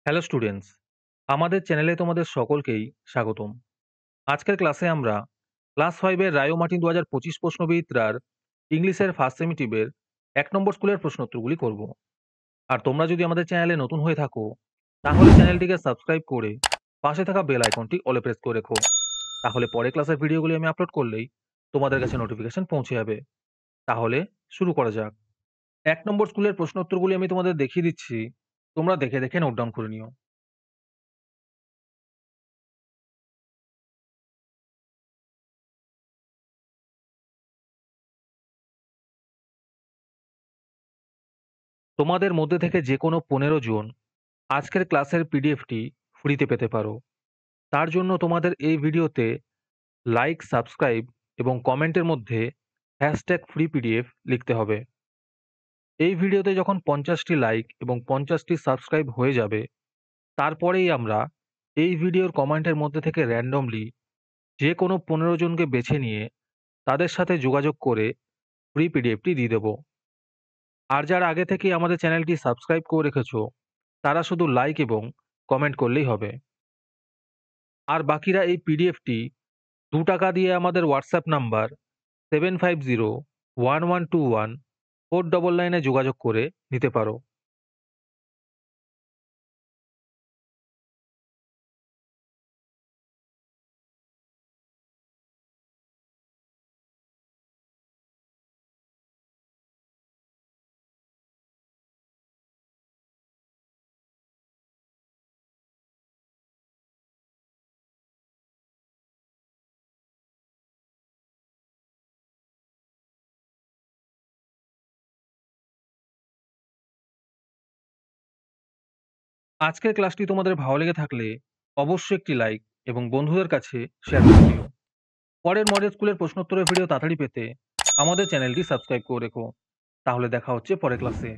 Hello students, আমাদের চ্যানেলে তোমাদের সকলকেই স্বাগতম। আজকের ক্লাসে আমরা ক্লাস 5 এর রায়ো মার্টিন 2025 প্রশ্নবিচিত্রার ইংলিশের ফার্স্ট সেমিটিভের 1 নম্বর স্কুলের প্রশ্নোত্তরগুলি করব। আর তোমরা যদি আমাদের চ্যানেলে নতুন হয়ে থাকো, তাহলে চ্যানেলটিকে সাবস্ক্রাইব করে পাশে থাকা বেল আইকনটি অলে প্রেস করে রেখো। তাহলে পরে ক্লাসের ভিডিওগুলি আমি আপলোড করলেই তোমাদের কাছে নোটিফিকেশন পৌঁছে যাবে। তাহলে শুরু করা যাক। 1 নম্বর স্কুলের প্রশ্নোত্তরগুলি আমি তোমাদের দেখিয়ে দিচ্ছি। তোমরা দেখে দেখে নোট ডাউন করে নিও। তোমাদের মধ্যে থেকে যে কোনো 15 জন আজকের ক্লাসের পিডিএফটি ফ্রিতে পেতে পারো। তার জন্য তোমাদের এই ভিডিওতে লাইক, সাবস্ক্রাইব এবং কমেন্টের মধ্যে #ফ্রি পিডিএফ লিখতে হবে। এই ভিডিওতে যখন 50টি লাইক এবং 50টি সাবস্ক্রাইব হয়ে যাবে, তারপরেই আমরা এই ভিডিওর কমেন্টের মধ্যে থেকে র্যান্ডমলি যে কোনো 15 জনকে বেছে নিয়ে তাদের সাথে যোগাযোগ করে ফ্রি পিডিএফটি দিয়ে দেব। আর যারা আগে থেকেই আমাদের চ্যানেলটি সাবস্ক্রাইব করে রেখেছো, তারা শুধু লাইক এবং কমেন্ট করলেই হবে। আর বাকিরা এই পিডিএফটি ৳2 দিয়ে আমাদের হোয়াটসঅ্যাপ নাম্বার 7501121499 এ যোগাযোগ করে নিতে পারো। আজকের ক্লাসটি তোমাদের ভালো লেগে থাকলে অবশ্যই একটি লাইক এবং বন্ধুদের কাছে শেয়ার করে দিও। পরের মডেল স্কুলের প্রশ্নোত্তরের ভিডিও তাড়াতাড়ি পেতে আমাদের চ্যানেলটি সাবস্ক্রাইব করে রেখো। তাহলে দেখা হচ্ছে পরের ক্লাসে।